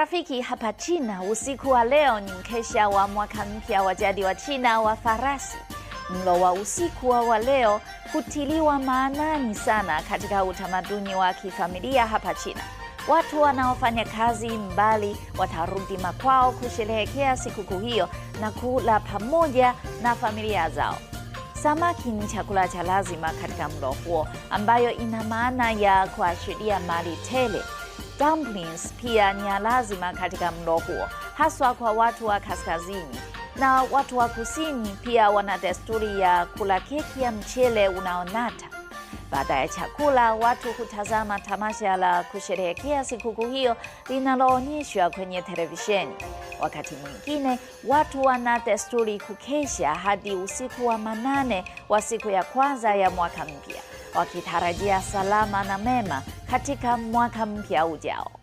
Rafiki, hapa China, usiku wa leo ni mkesha wa mwaka mpya wa jadi wa China wa farasi. Mlo wa usiku wa leo hutiliwa maanani sana katika utamaduni wa kifamilia hapa China. Watu wanaofanya kazi mbali watarudi makwao kusherehekea sikukuu hiyo na kula pamoja na familia zao. Samaki ni chakula cha lazima katika mlo huo, ambayo ina maana ya kuashiria mali tele. Dumplings pia ni lazima katika mlo huo, haswa kwa watu wa kaskazini. Na watu wa kusini pia wana desturi ya kula keki ya mchele unaonata. Baada ya chakula, watu hutazama tamasha la kusherehekea sikukuu hiyo linaloonyeshwa kwenye televisheni. Wakati mwingine, watu wana desturi kukesha hadi usiku wa manane wa siku ya kwanza ya mwaka mpya, wakitarajia salama na mema katika mwaka mpya ujao.